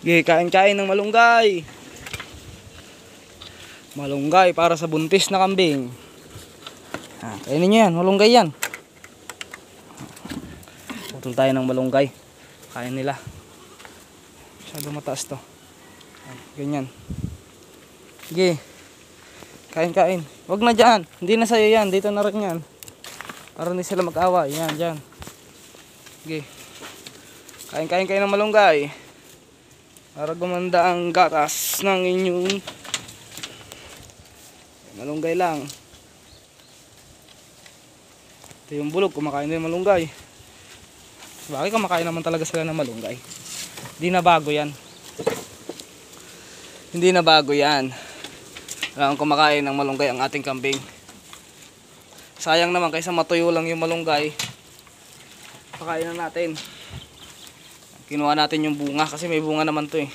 Okay, kain-kain ng malunggay. Malunggay para sa buntis na kambing. Kainin nyo yan, malunggay yan. Putol tayo ng malunggay. Kain nila. Masyado mataas to. Ganyan. Sige. Kain-kain. Wag na dyan. Hindi na sa'yo yan. Dito na rin yan. Para hindi sila mag-away. Yan, dyan. Sige. Kain-kain kayo ng malunggay. Para gumanda ang gatas ng inyong malunggay lang. Ito yung bulog. Kumakain din malunggay. Bakit kumakain naman talaga sila ng malunggay? Hindi na bago yan. Hindi na bago yan. Kailangan kumakain ng malunggay ang ating kambing. Sayang naman kaysa matuyo lang yung malunggay. Pakain na natin. Kinuha natin yung bunga kasi may bunga naman to eh.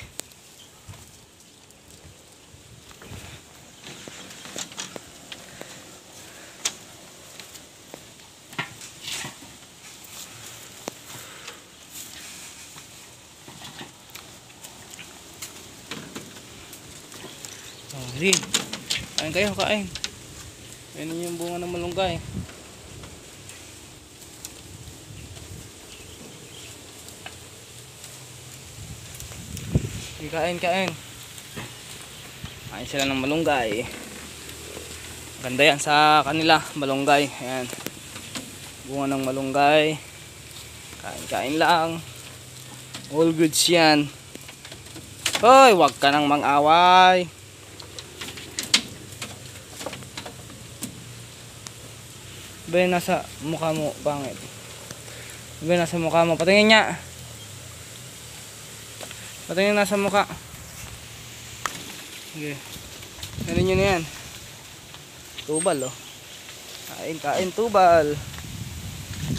Sige. Kain kayo, kain. Kainin yung bunga ng malunggay. Kain. Kain sila ng malunggay. Ganda yan sa kanila, malunggay. Ayan. Bunga ng malunggay. Kain lang. All goods yan. Hoy, wag ka nang mang-away. Ba nasa mukha mo, pangit. Ba nasa mukha mo, patingin niya. Patingin nasa mukha. Sige. Ganun nyo na yan. Tubal oh. Kain tubal.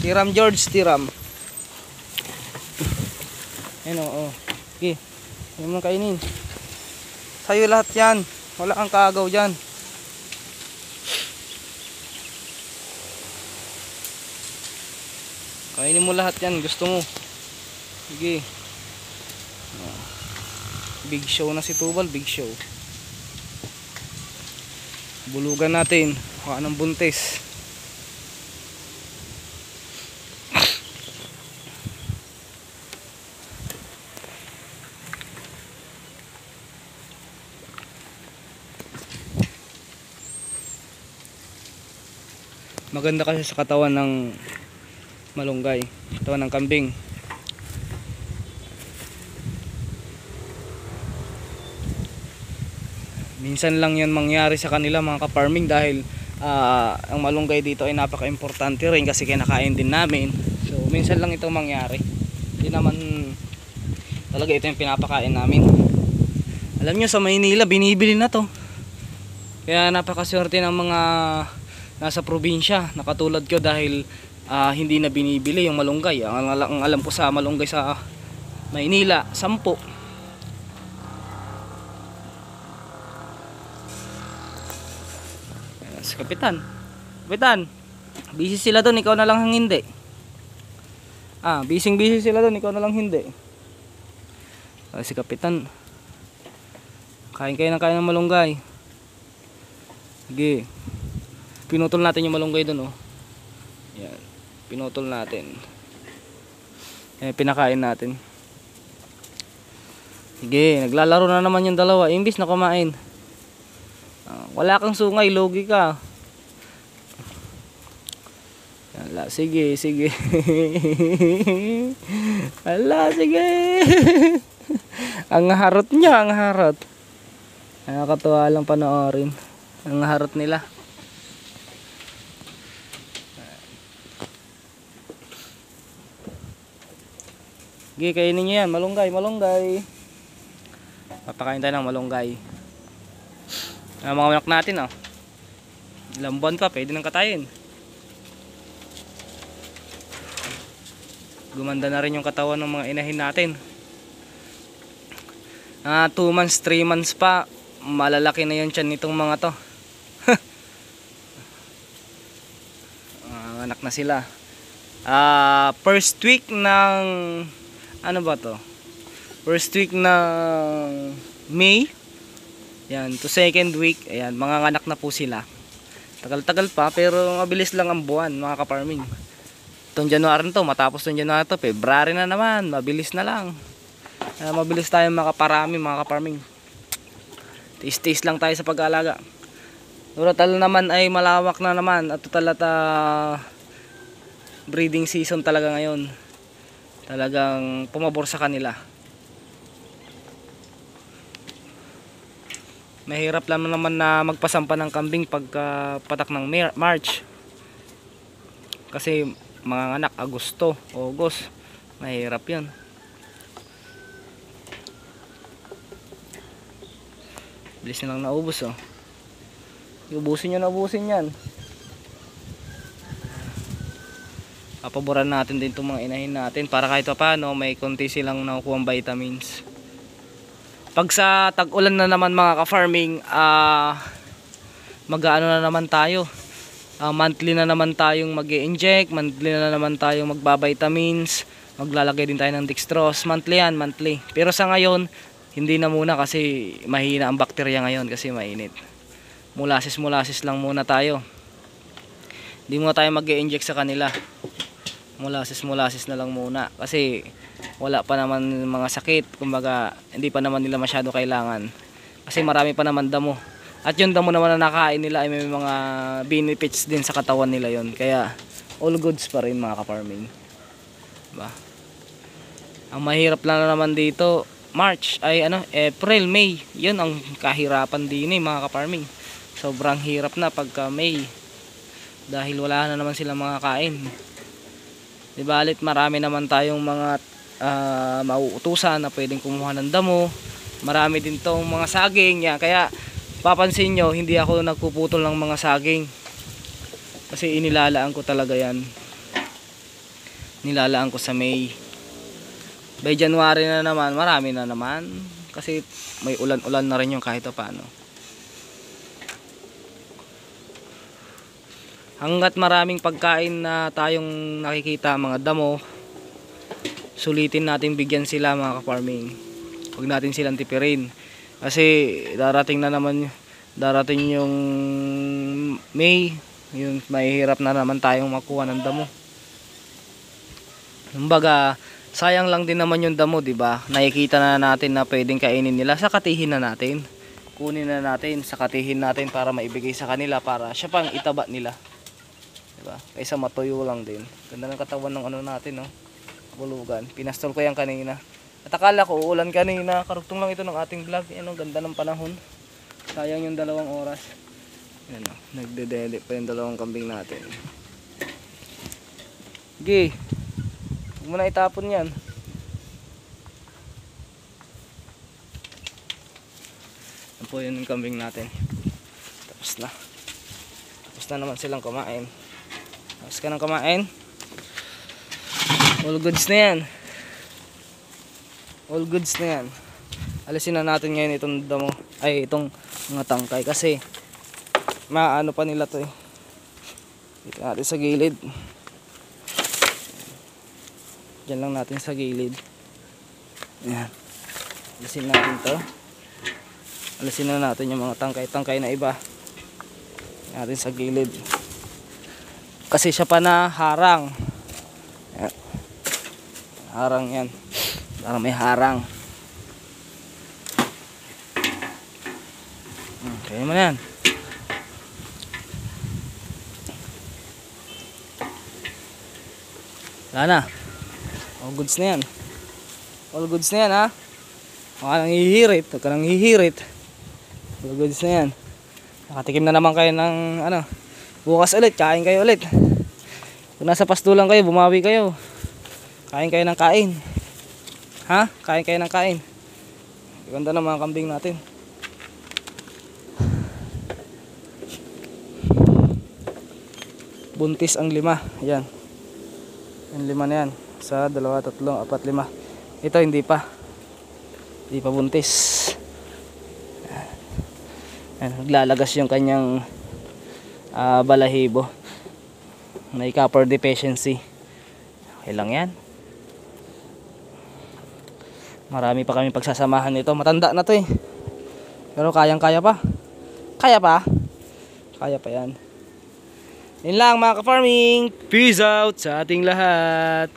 Tiram George, tiram. Ayan oh. Sige. Huwag mo kainin. Sa'yo lahat yan. Wala kang kaagaw dyan. Kainin mo lahat yan. Gusto mo. Sige. Big show na si Tubal, big show. Bulugan natin. Mukha ng buntis. Maganda kasi sa katawan ng malunggay, katawan ng kambing. Minsan lang yan mangyari sa kanila mga ka-farming dahil ang malunggay dito ay napaka-importante rin kasi kinakain din namin. So minsan lang itong mangyari. Hindi naman talaga ito yung pinapakain namin. Alam nyo sa Maynila binibili na to. Kaya napakaswerte ng mga nasa probinsya na katulad ko dahil hindi na binibili yung malunggay. Ang alam ko sa malunggay sa Maynila, 10. Si Kapitan, busy sila doon, ikaw na lang ang hindi. Busy sila doon, ikaw na lang hindi. Si Kapitan, kain ng malunggay. Sige. Pinutol natin yung malunggay doon oh. Yan, pinutol natin. Pinakain natin. Sige, naglalaro na naman yung dalawa, imbis na kumain. Wala kang sungay, logi ka. Ala, sige. Ala, sige. Ang harot niya, ang harot. Nakakatuwa lang panoorin. Ang harot nila. Sige, kainin niyo yan, malunggay. Papakain tayo ng malunggay. Mga anak natin oh. Ilang buwan pa, pwede nang katayin. Gumanda na rin yung katawan ng mga inahin natin. 2 months, 3 months pa, malalaki na yung tiyan nitong mga to. Anak na sila. First week ng ano ba to? First week ng May. Yan, to second week. Ayan, mga anak na po sila. Tagal-tagal pa, pero mabilis lang ang buwan, mga ka-farming. Itong January na to, matapos itong January to, February na naman, mabilis na lang. Mabilis tayo makaparami, mga ka-farming. Tiis-tiis lang tayo sa pag-aalaga. Total naman ay malawak na naman at total at breeding season talaga ngayon. Talagang pumabor sa kanila. Mahirap lang naman na magpasampa ng kambing pagka patak ng March. Kasi mga anak Agosto, August, mahirap 'yan. Bilis na lang naubos oh. Ubusin nyo na ubusin yan. Papaboran natin din itong mga inahin natin para kahit pa paano may konti silang nakukuha vitamins. Pag sa tag-ulan na naman mga ka-farming, mag-aano na naman tayo. Monthly na naman tayong mag-i-inject, monthly na naman tayong magba-vitamins, maglalagay din tayo ng dextrose, monthly yan, monthly. Pero sa ngayon, hindi na muna kasi mahina ang bakterya ngayon kasi mainit. Molasses lang muna tayo. Hindi muna tayo mag-i-inject sa kanila. Molasses na lang muna kasi wala pa naman mga sakit, kumbaga hindi pa naman nila masyado kailangan kasi marami pa naman damo at yung damo naman na nakain nila ay may mga benefits din sa katawan nila yon, kaya all goods pa rin mga ka-farming, diba? Ang mahirap lang naman dito March ay April, May, yun ang kahirapan din mga ka-farming. Sobrang hirap na pagka May dahil wala na naman silang mga kain. Di balit marami naman tayong mga mauutusan na pwedeng kumuha ng damo. Marami din tong mga saging yan. Kaya papansin nyo, hindi ako nagpuputol ng mga saging kasi inilalaan ko talaga yan. Nilalaan ko sa May. By January na naman, marami na naman kasi may ulan-ulan na rin yung kahit paano. Hanggat maraming pagkain na tayong nakikita mga damo, sulitin natin bigyan sila mga ka-farming. Huwag natin silang tipirin kasi darating yung May, yun mahihirap na naman tayong makuha ng damo. Kumbaga sayang lang din naman yung damo, di ba? Nakikita na natin na pwedeng kainin nila, sakatihin na natin. Kunin na natin, sakatihin natin para maibigay sa kanila para siya pang itaba nila. Diba? Kaysa matuyo lang din. Ganda ng katawan ng natin, no? Bulugan. Pinastol ko yan kanina. At akala ko uulan kanina. Karugtong lang ito ng ating vlog. Ganda ng panahon. Sayang yung 2 oras. Yan, no? Nagdedeli pa yung 2 kambing natin. Sige. Huwag mo na itapon yan. Yan po yun yung kambing natin. Tapos na naman silang kumain. Tapos ka nang kumain. All goods na yan. All goods na yan. Alisin na natin ngayon itong damo, ay itong mga tangkay kasi maano pa nila to eh. Dito natin sa gilid. Diyan lang natin sa gilid. Ayan. Alisin natin to. Alisin na natin yung mga tangkay na iba. Natin sa gilid. Kasi siya pa na harang. Ayan. Harang yan. Parang may harang. Kaya mo na yan. Wala na. All goods na yan. All goods na yan, ha. Huwag ka nang hihirit. Huwag ka nang hihirit. All goods na yan. Nakatikim na naman kayo ng bukas ulit. Kain kayo ulit. Kung nasa pastulang kayo, bumawi kayo. Kain kayo ng kain. Ha? Kain kayo ng kain. Ganda ng mga kambing natin. Buntis ang 5. Ayan. Yung 5 na yan. 1, 2, 3, 4, 5. Ito hindi pa. Hindi pa buntis. Ayan. Naglalagas yung kanyang balahibo. May copper deficiency. Okay lang yan. Marami pa kami pagsasamahan nito. Matanda na to eh. Pero kayang-kaya pa. Kaya pa. Kaya pa yan. Yun lang mga ka-farming. Peace out sa ating lahat.